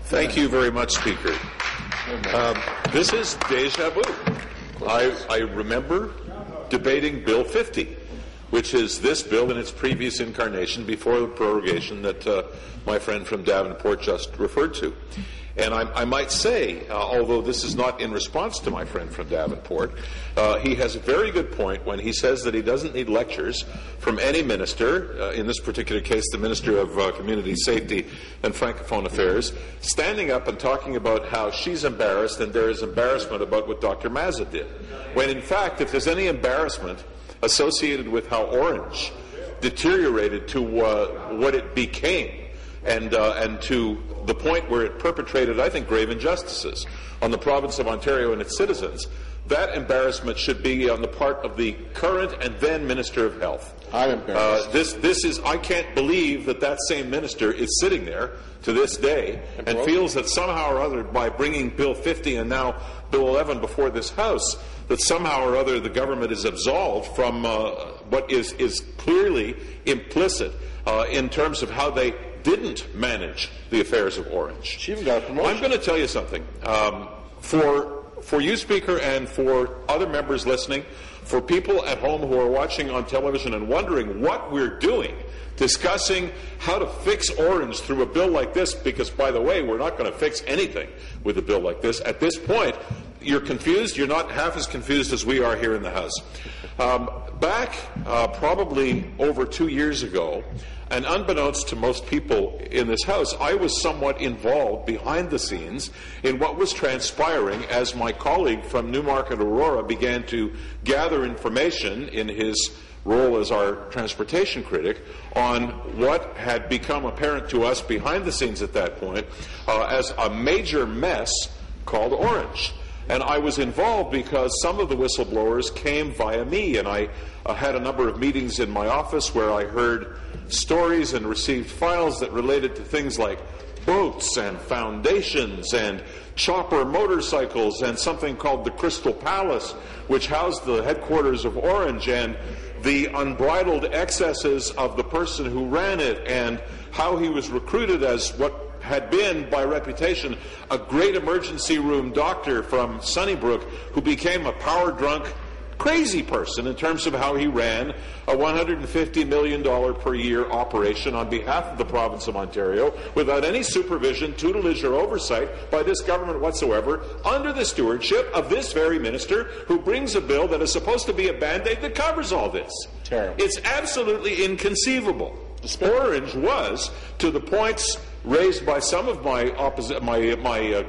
Thank you very much, Speaker. This is deja vu. I remember debating Bill 50, which is this bill in its previous incarnation before the prorogation that my friend from Davenport just referred to. And I might say, although this is not in response to my friend from Davenport, he has a very good point when he says that he doesn't need lectures from any minister, in this particular case the Minister of Community Safety and Francophone Affairs, standing up and talking about how she's embarrassed and there is embarrassment about what Dr. Mazza did. When in fact, if there's any embarrassment associated with how Orange deteriorated to what it became, and to the point where it perpetrated, I think, grave injustices on the province of Ontario and its citizens, that embarrassment should be on the part of the current and then Minister of Health. I'm embarrassed. This is, I can't believe that same minister is sitting there to this day and feels that somehow or other, by bringing Bill 50 and now Bill 11 before this House, that somehow or other the government is absolved from what is clearly implicit in terms of how they didn't manage the affairs of Orange. She even got a promotion. I'm going to tell you something. For you, Speaker, and for other members listening, for people at home who are watching on television and wondering what we're doing, discussing how to fix Orange through a bill like this, because, by the way, we're not going to fix anything with a bill like this. At this point, you're confused. You're not half as confused as we are here in the House. Back probably over 2 years ago, and unbeknownst to most people in this House, I was somewhat involved behind the scenes in what was transpiring as my colleague from Newmarket Aurora began to gather information in his role as our transportation critic on what had become apparent to us behind the scenes at that point as a major mess called Orange. And I was involved because some of the whistleblowers came via me, and I had a number of meetings in my office where I heard stories and received files that related to things like boats and foundations and chopper motorcycles and something called the Crystal Palace, which housed the headquarters of Orange, and the unbridled excesses of the person who ran it, and how he was recruited as what had been, by reputation, a great emergency room doctor from Sunnybrook who became a power-drunk crazy person in terms of how he ran a $150 million per year operation on behalf of the province of Ontario without any supervision, tutelage, or oversight by this government whatsoever, under the stewardship of this very minister who brings a bill that is supposed to be a Band-Aid that covers all this. Terrible. It's absolutely inconceivable. Orange was, to the points raised by some of my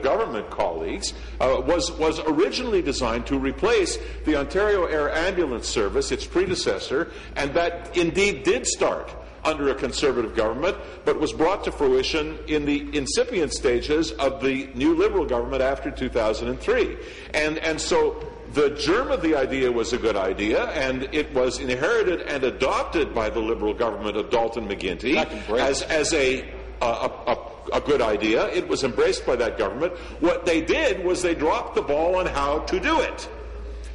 government colleagues, was originally designed to replace the Ontario Air Ambulance Service, its predecessor, and that indeed did start under a Conservative government, but was brought to fruition in the incipient stages of the new Liberal government after 2003. And so the germ of the idea was a good idea, and it was inherited and adopted by the Liberal government of Dalton McGuinty as a good idea. It was embraced by that government. What they did was they dropped the ball on how to do it.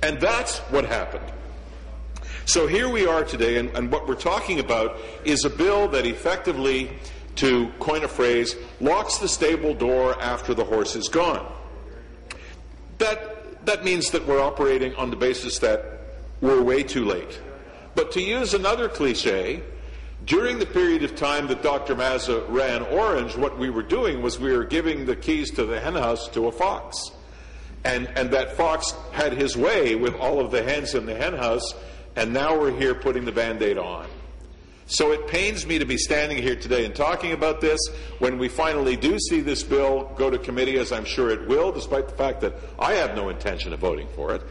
And that's what happened. So here we are today, and what we're talking about is a bill that effectively, to coin a phrase, locks the stable door after the horse is gone. That means that we're operating on the basis that we're way too late. But to use another cliche, during the period of time that Dr. Mazza ran Orange, what we were doing was we were giving the keys to the henhouse to a fox. And that fox had his way with all of the hens in the henhouse, and now we're here putting the Band-Aid on. So it pains me to be standing here today and talking about this when we finally do see this bill go to committee, as I'm sure it will, despite the fact that I have no intention of voting for it.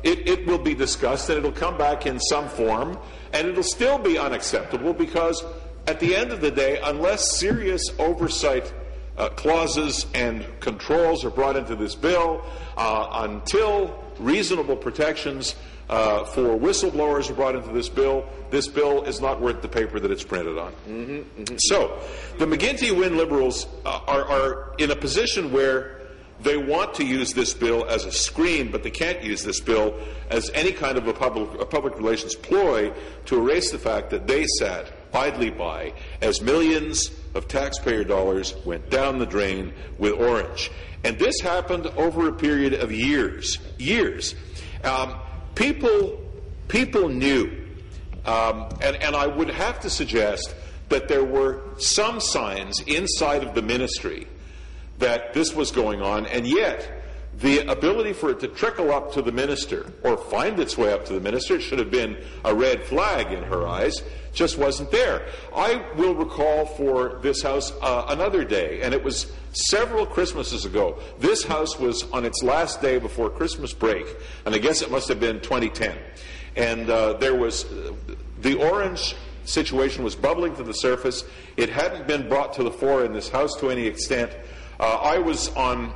It will be discussed, and it'll come back in some form, and it'll still be unacceptable because at the end of the day, unless serious oversight clauses and controls are brought into this bill, until reasonable protections for whistleblowers are brought into this bill is not worth the paper that it's printed on. So the McGuinty-Wynne Liberals are in a position where they want to use this bill as a screen, but they can't use this bill as any kind of a public relations ploy to erase the fact that they sat idly by as millions of taxpayer dollars went down the drain with Orange. And this happened over a period of years. People knew, and I would have to suggest that there were some signs inside of the ministry that this was going on, and yet the ability for it to trickle up to the minister or find its way up to the minister, it should have been a red flag in her eyes, just wasn't there. I will recall for this House another day, and it was several Christmases ago. This House was on its last day before Christmas break, and I guess it must have been 2010. And there was the Orange situation was bubbling to the surface. It hadn't been brought to the fore in this House to any extent. I was on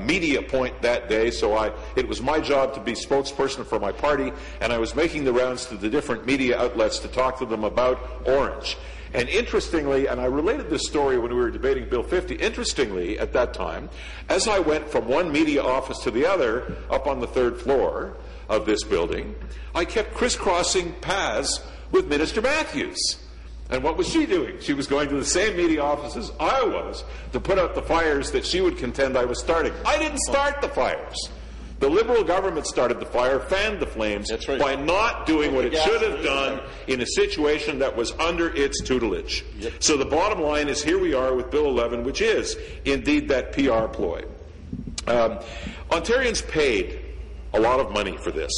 media point that day, so it was my job to be spokesperson for my party, and I was making the rounds to the different media outlets to talk to them about Orange. And interestingly, and I related this story when we were debating Bill 50, interestingly, at that time, as I went from one media office to the other up on the third floor of this building, I kept crisscrossing paths with Minister Matthews. And what was she doing? She was going to the same media office as I was to put out the fires that she would contend I was starting. I didn't start the fires. The Liberal government started the fire, fanned the flames, by not doing what it should have done in a situation that was under its tutelage. So the bottom line is here we are with Bill 11, which is indeed that PR ploy. Ontarians paid a lot of money for this.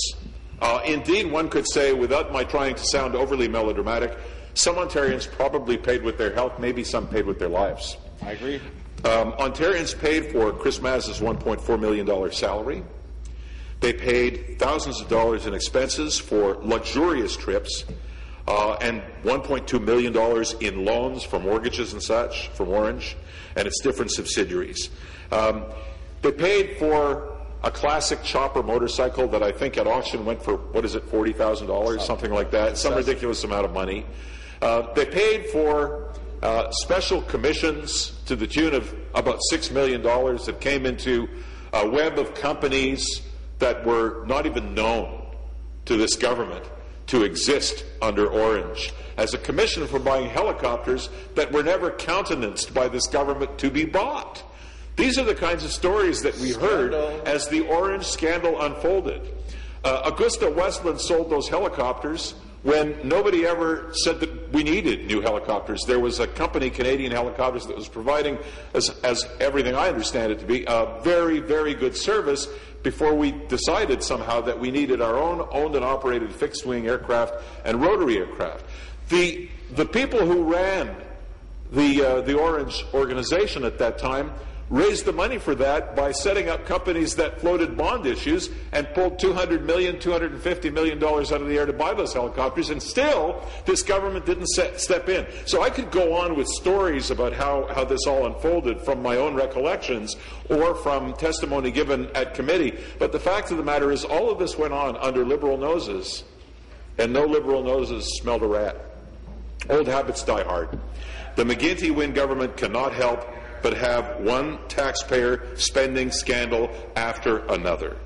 Indeed, one could say, without my trying to sound overly melodramatic, some Ontarians probably paid with their health, maybe some paid with their lives. I agree. Ontarians paid for Chris Maz's $1.4 million salary. They paid thousands of dollars in expenses for luxurious trips and $1.2 million in loans for mortgages and such from Orange and its different subsidiaries. They paid for a classic chopper motorcycle that I think at auction went for, $40,000, something like that, some ridiculous amount of money. They paid for special commissions to the tune of about $6 million that came into a web of companies that were not even known to this government to exist under Orange as a commission for buying helicopters that were never countenanced by this government to be bought. These are the kinds of stories that we heard as the Orange scandal unfolded. Augusta Westland sold those helicopters when nobody ever said that we needed new helicopters. There was a company, Canadian Helicopters, that was providing, as everything I understand it to be, a very, very good service before we decided somehow that we needed our own owned and operated fixed-wing aircraft and rotary aircraft. The people who ran the Orange organization at that time raised the money for that by setting up companies that floated bond issues and pulled $200 million, $250 million out of the air to buy those helicopters, and still this government didn't step in. So I could go on with stories about how this all unfolded from my own recollections or from testimony given at committee, but the fact of the matter is all of this went on under Liberal noses, and no Liberal noses smelled a rat. Old habits die hard. The McGuinty-Wynne government cannot help but have one taxpayer spending scandal after another.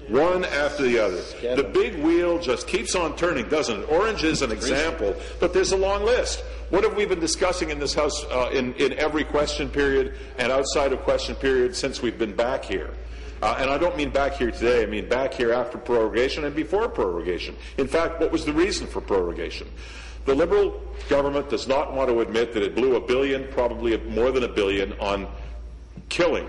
One after the other. The big wheel just keeps on turning, doesn't it? Orange is an example, but there's a long list. What have we been discussing in this House in every question period and outside of question period since we've been back here? And I don't mean back here today, I mean back here after prorogation and before prorogation. In fact, what was the reason for prorogation? The Liberal government does not want to admit that it blew $1 billion, probably more than $1 billion, on killing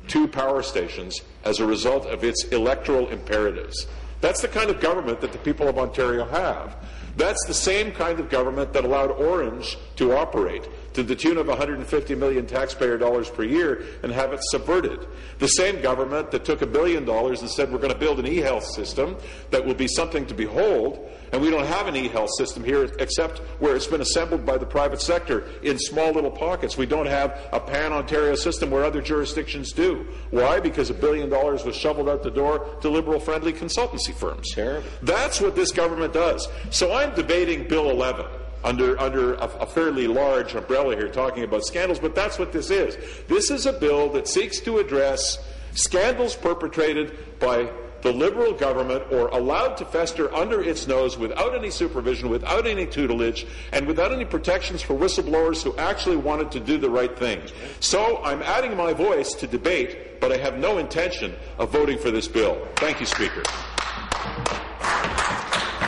2 power stations as a result of its electoral imperatives. That's the kind of government that the people of Ontario have. That's the same kind of government that allowed Orange to operate to the tune of $150 million taxpayer dollars per year and have it subverted. The same government that took $1 billion and said we're going to build an e-health system that will be something to behold, and we don't have an e-health system here except where it's been assembled by the private sector in small little pockets. We don't have a pan-Ontario system where other jurisdictions do. Why? Because $1 billion was shoveled out the door to Liberal-friendly consultancy firms. Sure. That's what this government does. So I'm debating Bill 11 under a fairly large umbrella here, talking about scandals, but that's what this is. This is a bill that seeks to address scandals perpetrated by the Liberal government, or allowed to fester under its nose without any supervision, without any tutelage, and without any protections for whistleblowers who actually wanted to do the right thing. So I'm adding my voice to debate, but I have no intention of voting for this bill. Thank you, Speaker.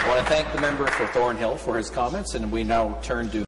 I want to thank the member for Thornhill for his comments, and we now turn to